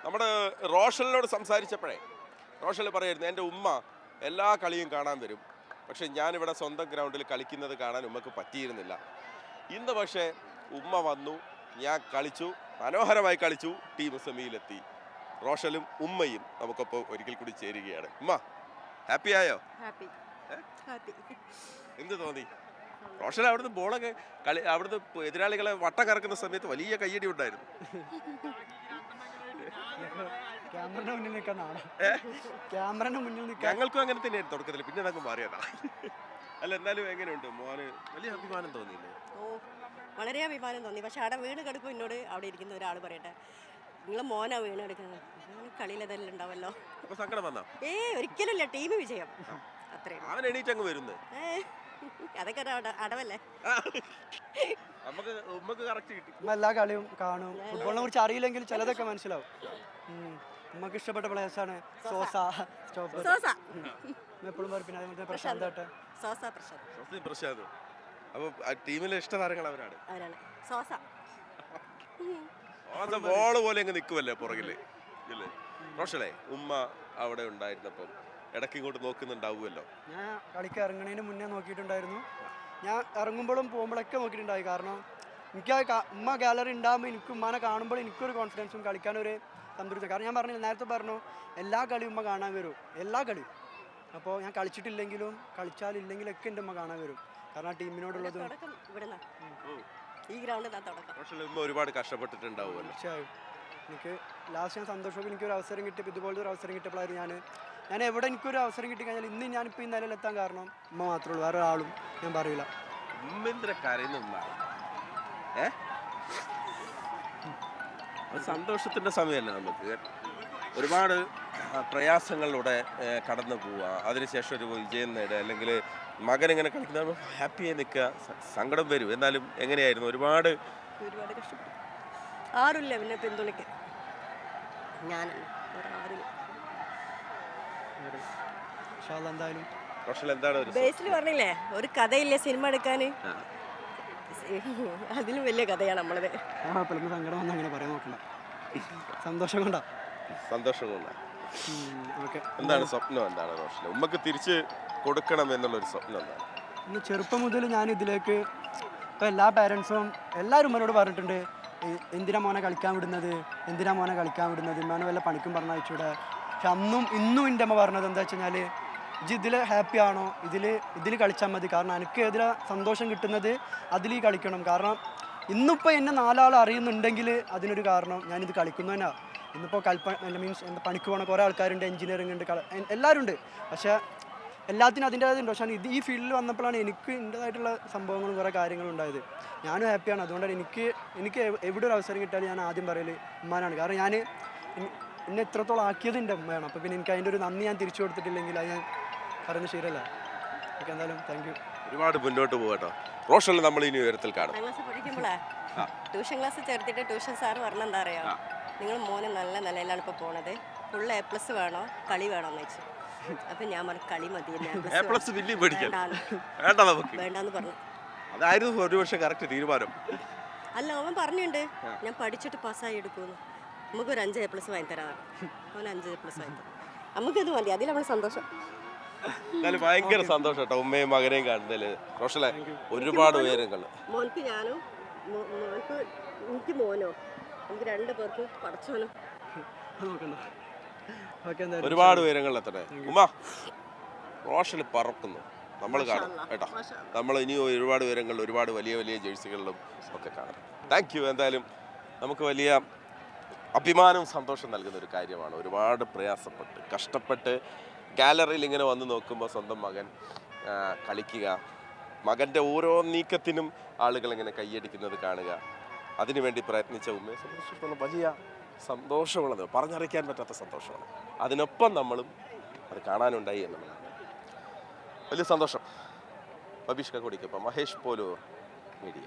നമ്മുടെ റോഷലിനോട് സംസാരിച്ചപ്പോഴേ റോഷൽ പറയായിരുന്നു എൻ്റെ ഉമ്മ എല്ലാ കളിയും കാണാൻ വരും, പക്ഷെ ഞാനിവിടെ സ്വന്തം ഗ്രൗണ്ടിൽ കളിക്കുന്നത് കാണാൻ ഉമ്മക്ക് പറ്റിയിരുന്നില്ല. ഇന്ന് പക്ഷേ ഉമ്മ വന്നു, ഞാൻ കളിച്ചു, മനോഹരമായി കളിച്ചു, ടീം സെമിയിലെത്തി. റോഷലും ഉമ്മയും നമുക്കൊപ്പം ഒരിക്കൽ കൂടി ചേരുകയാണ്. ഉമ്മ ഹാപ്പി ആയോ? എന്ത് തോന്നി? റോഷൻ അവിടുന്ന് ബോളൊക്കെ അവിടുന്ന് എതിരാളികളെ വട്ടം കറക്കുന്ന സമയത്ത് വലിയ കയ്യടി ഉണ്ടായിരുന്നു. ഞങ്ങൾക്കും അങ്ങനെ തന്നെയായിരുന്നു തുടക്കത്തിൽ, പിന്നെ അതങ്ങ് മാറിയതാ. അല്ല എന്നാലും എങ്ങനെയുണ്ട് മോന്? വലിയ അഭിമാനം തോന്നിയില്ലേ? വളരെ അഭിമാനം തോന്നി. പക്ഷെ അവിടെ വീണ് കിടക്കും. എന്നോട് അവിടെ ഇരിക്കുന്ന ഒരാൾ പറയട്ടെ, നിങ്ങളെ മോനാ വീണ് കിടക്കുന്നത്, കളിയിൽ അതെല്ലാം ഉണ്ടാവല്ലോ. സങ്കടം വന്നാ? ഒരിക്കലല്ല, ടീം വിജയം അത്രയും. അവൻ എണീറ്റ് അങ്ങ് വരുന്നത് അതൊക്കെ അടവല്ലേ. എല്ലാ കളിയും കാണും. ഫുട്ബോളിനെ കുറിച്ച് അറിയില്ലെങ്കിൽ ചിലതൊക്കെ മനസ്സിലാവും. നമുക്ക് ഇഷ്ടപ്പെട്ട പ്ലേയേഴ്സാണ് സോസ, എപ്പോഴും പിന്നെ അതേപോലെ പ്രശാന്ത്. അപ്പൊ ടീമിലെ ഇഷ്ട താരങ്ങൾ അവരാണ്. ബോള് പോലെ അങ്ങ് നിൽക്കുമല്ലേ പുറകില്. റോഷലേ, ഉമ്മ അവിടെ ഉണ്ടായിരുന്നപ്പം ഇടയ്ക്ക് ഇങ്ങോട്ട് നോക്കുന്നുണ്ടാവുമല്ലോ? ഞാൻ കളിക്ക് ഇറങ്ങുന്നതിന് മുന്നേ നോക്കിയിട്ടുണ്ടായിരുന്നു. ഞാൻ ഇറങ്ങുമ്പോഴും പോകുമ്പോഴൊക്കെ നോക്കിയിട്ടുണ്ടായി. കാരണം എനിക്ക് ഉമ്മ ഗാലറി ഉണ്ടാകുമ്പോൾ എനിക്ക് ഉമ്മാനെ കാണുമ്പോൾ എനിക്കൊരു കോൺഫിഡൻസും കളിക്കാനൊരു സംതൃപ്തി. കാരണം ഞാൻ പറഞ്ഞു, നേരത്തെ പറഞ്ഞു, എല്ലാ കളിയും ഉമ്മ കാണാൻ വരും, എല്ലാ കളിയും. അപ്പോൾ ഞാൻ കളിച്ചിട്ടില്ലെങ്കിലും കളിച്ചാലില്ലെങ്കിലൊക്കെ എൻ്റെ ഉമ്മ കാണാൻ വരും. കാരണം ആ ടീമിനോടുള്ളത് ഒരുപാട് കഷ്ടപ്പെട്ടിട്ടുണ്ടാവുമല്ലോ. തീർച്ചയായും. എനിക്ക് ലാസ്റ്റ് ഞാൻ സന്തോഷവും എനിക്കൊരു അവസരം കിട്ടിയപ്പോൾ, ഇതുപോലത്തെ ഒരു അവസരം കിട്ടിയപ്പോഴായിരുന്നു ഞാൻ എവിടെ എനിക്കൊരു അവസരം കിട്ടിക്കഴിഞ്ഞാൽ ഇന്ന് ഞാനിപ്പോൾ ഈ നിലയിലെത്താൻ കാരണം ഉമ്മ മാത്രമേ ഉള്ളൂ, വേറെ ഒരാളും ഞാൻ പറയില്ല. സന്തോഷത്തിന്റെ സമയമല്ല നമുക്ക്. ഒരുപാട് പ്രയാസങ്ങളിലൂടെ കടന്നു പോവുക, അതിനുശേഷം ഒരു വിജയം നേടുക, അല്ലെങ്കിൽ മകൻ ഇങ്ങനെ കളിക്കുന്ന ഹാപ്പിയായി നിൽക്കുക, സങ്കടം വരും. എന്നാലും എങ്ങനെയായിരുന്നു? ഒരുപാട് കഷ്ടപ്പെട്ടു. ആരുമില്ല പിന്നെ പിന്തുണയ്ക്ക്. ബേസിൽ പറഞ്ഞില്ലേ, ഒരു കഥയില്ലേ സിനിമ എടുക്കാന്, അതിലും വലിയ കഥയാണ് നമ്മളത്. സങ്കടം വന്ന് അങ്ങനെ പറയാൻ നോക്കണ്ട, സന്തോഷം കൊണ്ടാ. സന്തോഷം കൊണ്ടാ. എന്താണ് സ്വപ്നം? എന്താണ് റോഷന് ഉമ്മക്ക് തിരിച്ച് കൊടുക്കണം എന്നുള്ളൊരു സ്വപ്നം എന്താണ്? ഇന്ന് ചെറുപ്പം മുതൽ ഞാൻ ഇതിലേക്ക് ഇപ്പം എല്ലാ പേരൻസും എല്ലാവരും ഉമ്മനോട് പറഞ്ഞിട്ടുണ്ട്, എന്തിനാ മോനെ കളിക്കാൻ വിടുന്നത്, എന്തിനാ മോനെ കളിക്കാൻ വിടുന്നത്, ഉമ്മാനെ വല്ല പണിക്കും പറഞ്ഞയച്ചൂടെ. പക്ഷെ ഇന്നും എൻ്റെ അമ്മ പറഞ്ഞത് എന്താ വെച്ച് കഴിഞ്ഞാൽ, ഇതിൽ ഹാപ്പി ആണോ, ഇതിൽ കളിച്ചാൽ മതി. കാരണം എനിക്ക് ഏതിലാ സന്തോഷം കിട്ടുന്നത് അതിൽ കളിക്കണം. കാരണം ഇന്നിപ്പോൾ എന്നെ 4 ആൾ അറിയുന്നുണ്ടെങ്കിൽ അതിനൊരു കാരണം ഞാനിത് കളിക്കുന്നതന്നെ. ഇന്നിപ്പോൾ മീൻസ് എന്താ പണിക്ക് പോകണ കുറേ ആൾക്കാരുണ്ട്, എഞ്ചിനീയറിംഗ് ഉണ്ട്, എല്ലാവരും ഉണ്ട്. പക്ഷേ എല്ലാത്തിനും അതിൻ്റേതായിട്ടുണ്ട്. പക്ഷേ ഈ ഫീൽഡിൽ വന്നപ്പോഴാണ് എനിക്ക് എൻ്റേതായിട്ടുള്ള സംഭവങ്ങളും കുറേ കാര്യങ്ങളും ഉണ്ടായത്. ഞാനും ഹാപ്പിയാണ്. അതുകൊണ്ടാണ് എനിക്ക് എവിടെ ഒരു അവസരം കിട്ടിയാലും ഞാൻ ആദ്യം പറയൽ ഉമ്മാനാണ്. കാരണം എന്നെ എത്രത്തോളം ആക്കിയത് എൻ്റെ ഉമ്മയാണ്. അപ്പോൾ പിന്നെ എനിക്ക് അതിൻ്റെ ഒരു നന്ദി ഞാൻ തിരിച്ചു കൊടുത്തിട്ടില്ലെങ്കിൽ അത് ഞാൻ പറയുന്നത് ശരിയല്ല. ഓക്കെ, എന്തായാലും താങ്ക് യു. ഒരുപാട് മുന്നോട്ട് പോകട്ടോ. റോഷനിൽ നമ്മൾ ഇനി ഉയരത്തിൽ കാണും. പഠിക്കുമ്പോഴേ ട്യൂഷൻ ക്ലാസ് ചേർത്തിട്ട് ട്യൂഷൻ സാർ പറഞ്ഞെന്താ അറിയോ, നിങ്ങൾ മോന് നല്ല നിലയിലാണ് ഇപ്പോൾ പോണത്, ഫുൾ A+ വേണോ കളി വേണോന്ന് വെച്ചു. അപ്പൊ ഞാൻ പറഞ്ഞു കളി മതി, വേണ്ടാന്ന് പറഞ്ഞു. അതായിരുന്നു ഒരു വർഷം കറക്റ്റ് തീരുമാനം. അല്ല, അവൻ പറഞ്ഞിട്ടുണ്ട് ഞാൻ പഠിച്ചിട്ട് പാസ്സായി എടുക്കുമെന്ന്. നമുക്കൊരു 5 A+ വാങ്ങി തരാം. അവൻ 5 A+ വാങ്ങി തരാം. നമുക്കത് മതി, അതിൽ നമ്മൾ സന്തോഷം. എന്നാലും ഭയങ്കര സന്തോഷം കേട്ടോ ഉമ്മയും മകനെയും കാണുന്നതില്. റോഷലെ ഒരുപാട് ഉയരങ്ങൾ. മോൻക്ക് ഞാനോ, എനിക്ക് മോനോ, നമുക്ക് 2 പേർക്ക് പഠിച്ചോനോ. ഒരുപാട് ഉയരങ്ങളിലെത്തട്ടെ ഉമ്മ. റോഷൽ പറക്കുന്നു, നമ്മൾ കാണും കേട്ടോ. നമ്മൾ ഇനിയും ഒരുപാട് ഉയരങ്ങളിൽ, ഒരുപാട് വലിയ വലിയ ജേഴ്സികളിലും ഒക്കെ കാണും. Thank you. എന്തായാലും നമുക്ക് വലിയ അഭിമാനവും സന്തോഷം നൽകുന്ന ഒരു കാര്യമാണ്. ഒരുപാട് പ്രയാസപ്പെട്ട് കഷ്ടപ്പെട്ട് ഗാലറിയിൽ ഇങ്ങനെ വന്ന് നോക്കുമ്പോൾ സ്വന്തം മകൻ കളിക്കുക, മകൻ്റെ ഓരോ നീക്കത്തിനും ആളുകൾ ഇങ്ങനെ കൈയടിക്കുന്നത് കാണുക, അതിനുവേണ്ടി പ്രയത്നിച്ച ഉമ്മയെ സംബന്ധിച്ചിടത്തോളം വലിയ സന്തോഷമുള്ളത്, പറഞ്ഞറിയിക്കാൻ പറ്റാത്ത സന്തോഷമാണ്. അതിനൊപ്പം നമ്മളും അത് കാണാനുണ്ടായി എന്നുള്ളതാണ് വലിയ സന്തോഷം. ബബീഷ് കക്കോടിക്കൊപ്പം മഹേഷ് പോലൂർ, മീഡിയ.